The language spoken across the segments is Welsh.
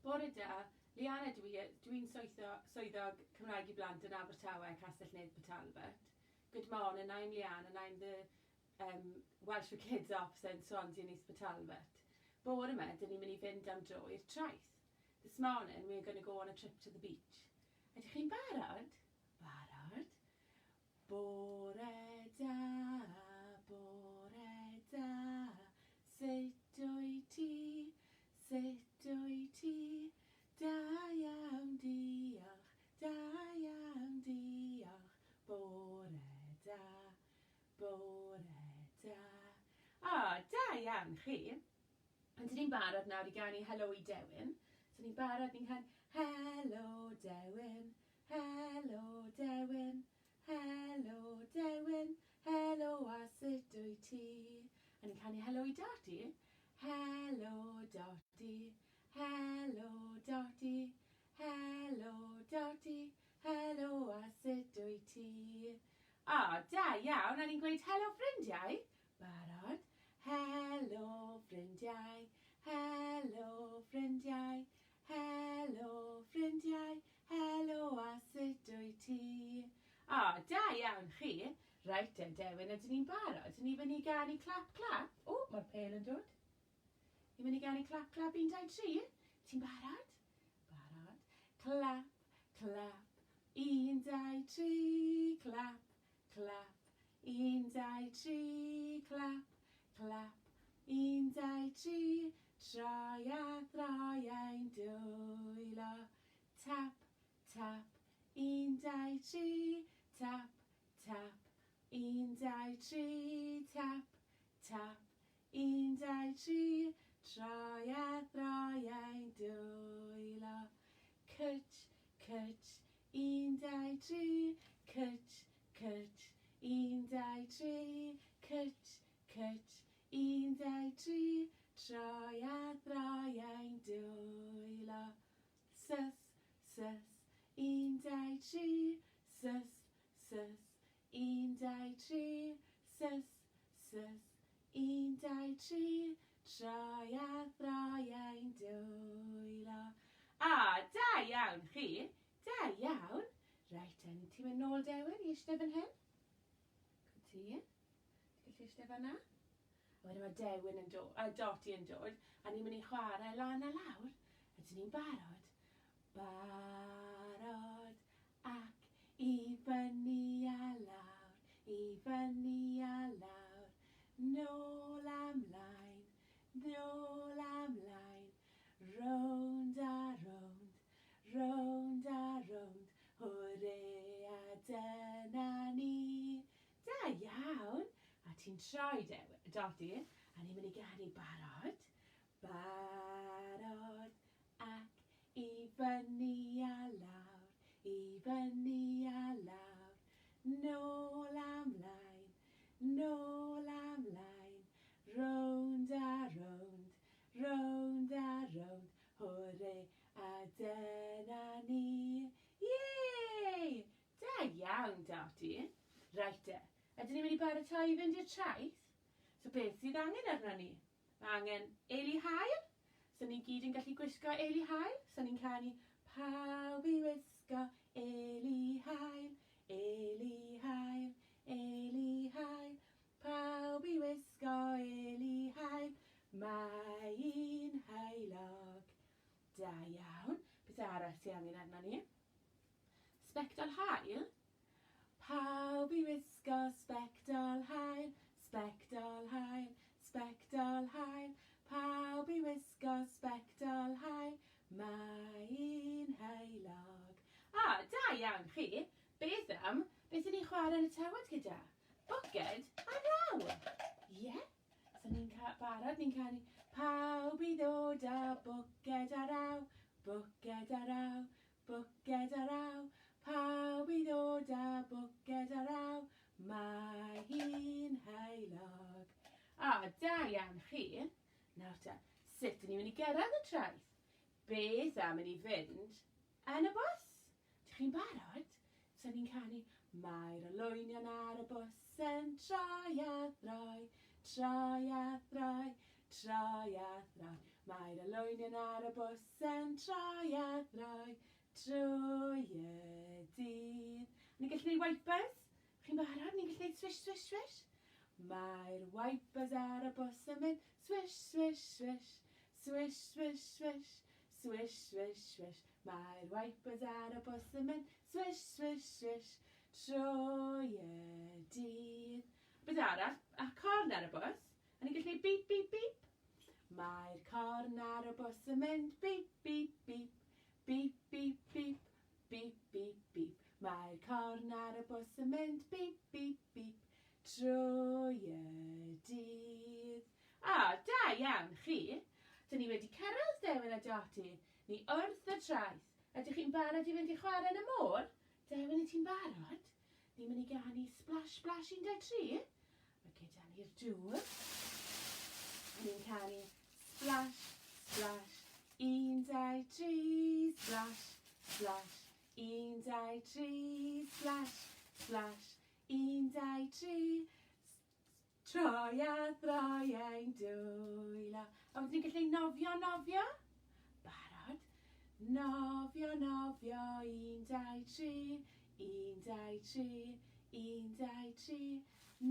Bore da, Liana dwi'n swyddog Cymraeg i blant yn Abertawe, Castell Nedd, Talbot. Good morning, I'm Liana and I'm the Welsh for Kids officer in Swansea and East Talbot. Bore yma, dyn ni'n mynd i fynd am dro i'r traeth. This morning, we're going to go on a trip to the beach. Ydych chi'n barod? Barod? Bore da, sut wyt ti? Sut wyt ti? Da iawn, diolch, da iawn, diolch. Bore da. O, da iawn chi. Ond dyn ni'n barod nawr i ganu helo i Dewin. So ni'n barod, ni'n cael helo Dewin, helo Dewin, helo Dewin, helo a sut wyt ti? A ni'n canu helo i Dodi. Helo Dodi, helo Dodi, helo Dodi, helo a sut wyt ti? O, da iawn, a ni'n gweud helo ffrindiau. Barod, helo ffrindiau, helo ffrindiau, helo ffrindiau, helo a sut wyt ti? O, da iawn chi. Reit te, Dewin, ydyn ni'n barod? Ydyn ni'n mynd i ganu clap clap? O, mae'r pel yn dod. Ni'n mynd i ganu clap clap 1, 2, 3. Ti'n barod? Barod. Clap, clap, 1, 2, 3. Clap, clap, 1, 2, 3. Clap, clap, 1, 2, 3. Troi a throi ein dwylo. Tap, tap, 1, 2, 3. Tap, tap, 1, 2, 3. Tap, tap, 1, 2, 3. Troi a throi ein dwylo. Cwtch, cwtch, 1, 2, 3. Cwtch, cwtch, 1, 2, 3. Cwtch, cwtch, 1, 2, 3. Troi a throi ein dwylo. Sys, sys, 1, 2, 3. Sys, sys, 1, 2, 3. Sys, sys, 1, 2, 3. Troi a throi ein dwylo. A, da iawn chi. Da iawn. Reit, ti'n mynd nôl Dewin i eistedd fan hyn? Ti? Ti'n gallu eistedd fan'na? A wedyn mae Dewin yn dod, Doti yn dod, a ni'n mynd i chwarae lan a lawr. Ydyn ni'n barod? Barod ac i fyny a lawr, i fyny a lawr. Nôl a mlaen, nôl a mlaen. Rownd a rownd, rownd a rownd. Hwre a dyna ni. Da iawn. A ti'n troi Dodi, a ni'n mynd i ganu barod. Barod ac i fyny a lawr, i fyny a lawr. Nôl a mlaen, nôl a mlaen. Rownd a rownd, rownd a rownd. Hwre a dyna ni. Yay! Da iawn, Dodi. Reit te. Ydyn ni'n mynd i baratoi i fynd i'r traeth? So beth sydd angen arno ni? Mae angen eili hael. So ni'n gyd yn gallu gwisgo eili hael. So ni'n canu pawb i wisgo eili hael, eili hael, eili hael. Pawb i wisgo eili hael. Mae un heilog. Da iawn. Beth arall sydd angen arno ni? Sbectol hael. Pawb i wisgo sbectol hael, sbectol hael, sbectol hael. Pawb i wisgo sbectol hael. Mae un heilog. A, da iawn chi. Beth ydyn ni'n chwarae yn y tywod gyda? Bwged a raw. Ie? So ni'n barod, ni'n canu pawb i ddod a bwged a raw, bwged a raw, bwged a raw. Pawb i ddod a bwged a raw. Mae un heilog. O, da iawn chi. Nawr te, sut ydyn ni'n mynd i gyrraedd y traeth? Beth am yn i fynd yn y bws? Ydych chi'n barod? So ni'n canu mae'r olwynion ar y bws yn troi a throi, troi a throi, troi a throi. Mae'r olwynion ar y bws yn troi a throi trwy y dydd. Ni'n gallu gwneud wipers? Chi'n barod? Ni'n gallu gwneud swish, swish, swish? Mae'r wipers ar y bws yn mynd swish, swish, swish. Swish, swish, swish. Swish, swish, swish. Mae'r wipers ar y bws yn mynd swish, swish, swish. Trwy y dydd. Beth arall? A corn ar y bws. A ni'n gallu gwneud beep, beep, beep. Mae'r corn ar y bws yn mynd beep, beep, beep. Beep, beep, beep. Beep, beep, beep. Mae'r corn ar y bws yn mynd beep, beep, beep. Trwy y dydd. Da iawn chi. Dyn ni wedi cyrraedd Dewin a Doti. Ni wrth y traeth. Ydych chi'n barod i fynd i chwarae yn y môr? Dewin, y ti'n barod? Ni'n mynd i ganu splash, splash 13. Mae gyda ni'r dŵr. Ni'n canu splash, splash, 1, 2, 3, splash, splash, 1, 2, 3, splash, splash, 1, 2, 3, troi a throi ein dwylo. A wedyn ni'n gallu nofio, nofio. Barod. Nofio, nofio, 1, 2, 3, 1, 2, 3, 1, 2, 3.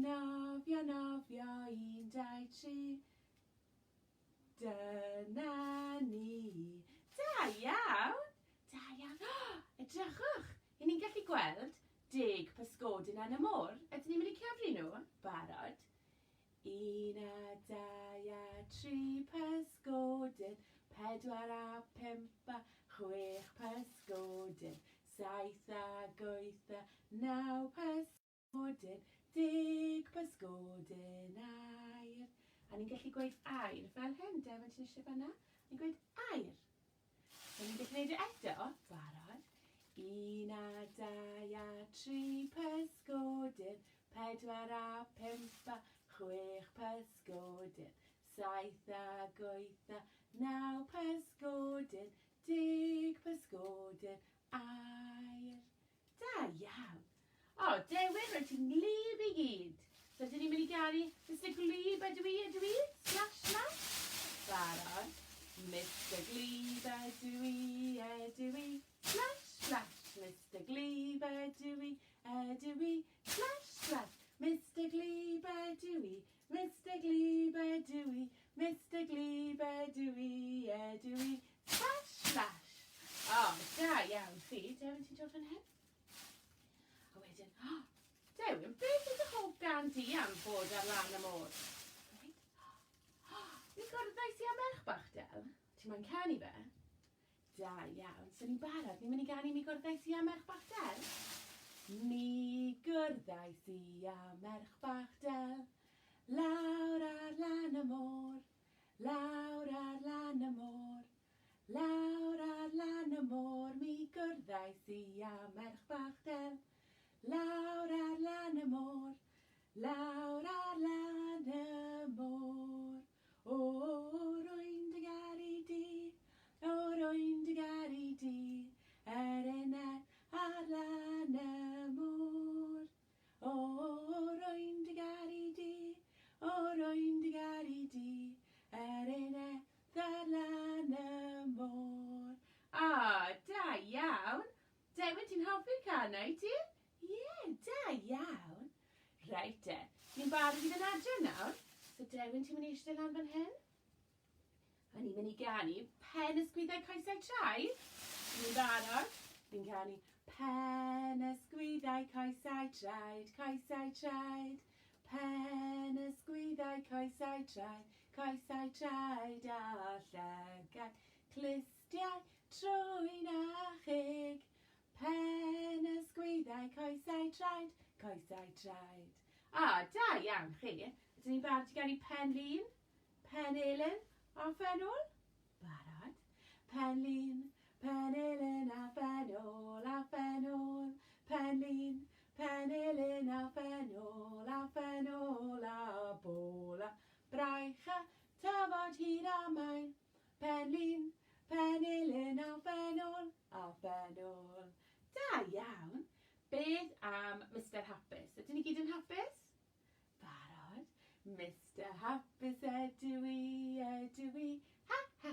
Nofio, nofio, 1, 2, 3. Dyna ni. Da iawn. Da iawn. Edrychwch. I ni'n gallu gweld 10 pysgodyn yn y môr. Ydyn ni'n mynd i cyfri nhw? Barod. 1 a 2 a 3 pysgodyn. 4 a 5 a 6 pysgodyn. 7 a 8 a 9 pysgodyn. 10 pysgodyn air. A ni'n gallu gweud air fel hyn, Dewi, ti'n eisiau fanna? Ni'n gweud air. A ni'n gallu gwneud eto, barod. 1 a 2 a 3 pysgodyn. 4 a 5 a 6 pysgodyn. 7 a 8 a 9 pysgodyn. 10 pysgodyn air. Da iawn. Dewi, rwy'n ti'n glib i gyd. So, dyn ni'n mynd i ganu Mr Glib ydw i, slash, slash. Barod. Mr Glib ydw i, slash, slash. Mr Glib ydw i, slash, slash. Mr Glib ydw i, Mr Glib ydw i, Mr Glib ydw i, slash, slash. Da iawn chi. Dewi, ti'n dod fan hyn? A wedyn, Dewi, beth ydych hoff gan ti am bod ar lan y môr? Mi gwrddais i am merch bach, Del. Ti'n mae'n canu fe? Da iawn. So ni'n barod, ni'n mynd i ganu mi gwrddais i am merch bach, Del? Mi gwrddais i am merch bach, Del. Lawr ar lan y môr. Lawr ar lan y môr. Lawr ar lan y môr. Mi gwrddais i am merch bach, Del. Lawr ar lan y môr, lawr ar lan y môr. O, rwy'n dy garu di, o, rwy'n dy garu di, uned ar lan y môr. O, rwy'n dy garu di, o, rwy'n dy garu di, uned ar lan y môr. Da iawn. Dewi, ti'n hoffi'r canau ti? Da iawn. Reit te, ni'n barod i fynd adre nawr. So Dewin, ti'n mynd i eistedd lan fan hyn? A ni'n mynd i ganu pen ysgwyddau coesau traed. Ni'n barod? Ni'n ganu pen ysgwyddau coesau traed, coesau traed. Pen ysgwyddau coesau traed, coesau traed a llygad. Clistiau trwy'n a chig. Pen ysgwyddau coesau traed, coesau traed. Da iawn chi. Ydyn ni'n barod i ganu pen lun, pen elyn a ffenol? Barod. Pen lun, pen elyn a ffenol, a ffenol. Pen lun, pen elyn a ffenol, a ffenol a bol a braich a tafod hir a main. Pen lun, pen elyn a ffenol, a ffenol. Da iawn. Beth am Mr Hapus? Ydyn ni gyd yn hapus? Barod. Mr Hapus ydw i, ha ha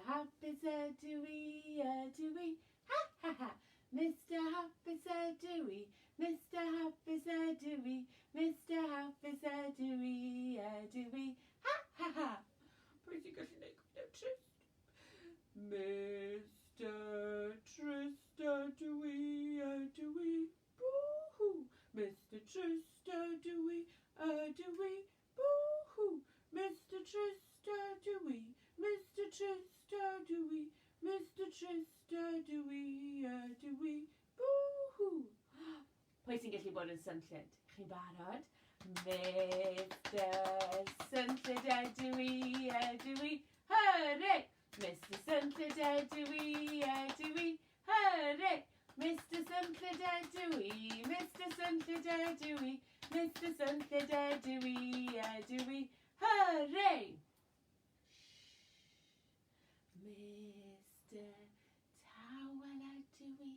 Hapus ydw i, ha ha ha. Mr. Hapus ydw i, Mr. Hapus ydw i, Mr. Hapus ydw i, ha ha ha. Pwy sy'n gallu neud gyda trist? Mr. Trist ydw i, boo-hoo. Mr. Trist ydw i, boo-hoo. Mr. Trist ydw i, Mr. Trist ydw i, Mr. Trist ydw i, boo-hoo. Pwy sy'n gallu bod yn synllyd? Chi'n barod? Mr. Synllyd ydw i, hurray! Mr. Synllyd ydw i, hurray! Mr. Synllyd ydw i, Mr. Synllyd ydw i, Mr. Synllyd ydw i, hurray! Mr. Tawel ydw i,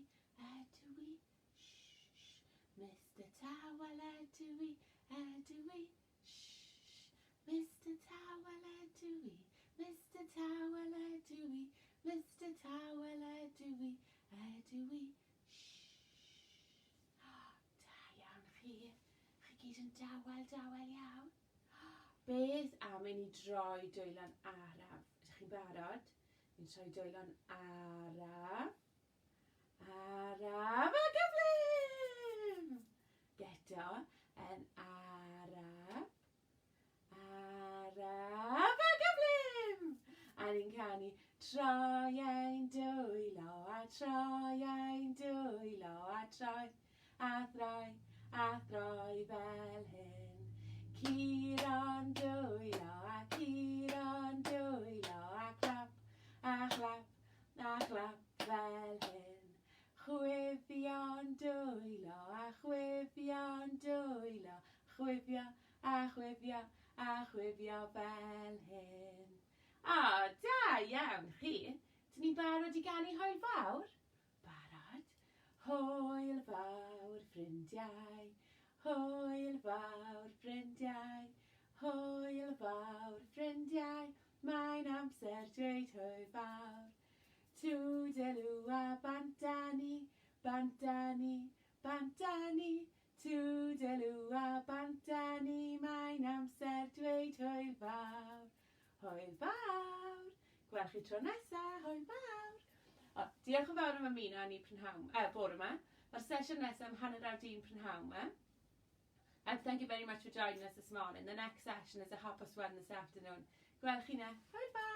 Mr. Tawel ydw i, Mr. Tawel ydw i, Mr. Tawel ydw i, Mr. Tawel ydw i, Da iawn chi. Chi gyd yn dawel iawn. Beth am i ni droi dwylan araf? Ydych chi'n barod? Ni'n troi dwylan araf. Araf a gyflym! Geto, yn araf. Araf a gyflym! A ni'n canu troi ein dwylo a troi ein dwylo a troi a throi fel hyn. Curo'n dwylo a curo'n dwylo a chlap fel hyn. Chwifio'n dwylo a chwifio'n dwylo, chwifio fel hyn. Da iawn chi. Dyn ni'n barod i ganu hwyl fawr? Barod? Hwyl fawr ffrindiau, hwyl fawr ffrindiau, hwyl fawr ffrindiau, mae'n amser dweud hwyl fawr. Toodaloo a bantani, bantani, bantani, toodaloo a bantani, mae'n amser dweud hwyl fawr. Hwyl fawr! Gweld chi tro nesa, hwyl fawr! Diolch yn fawr am ymuno ni prynhawn, bore yma. Mae'r sesiwn nesaf am 1:30 prynhawn yma. And thank you very much for joining us this morning. The next session is at 1:30 this afternoon. Gweld chi ne. Hwyl fawr!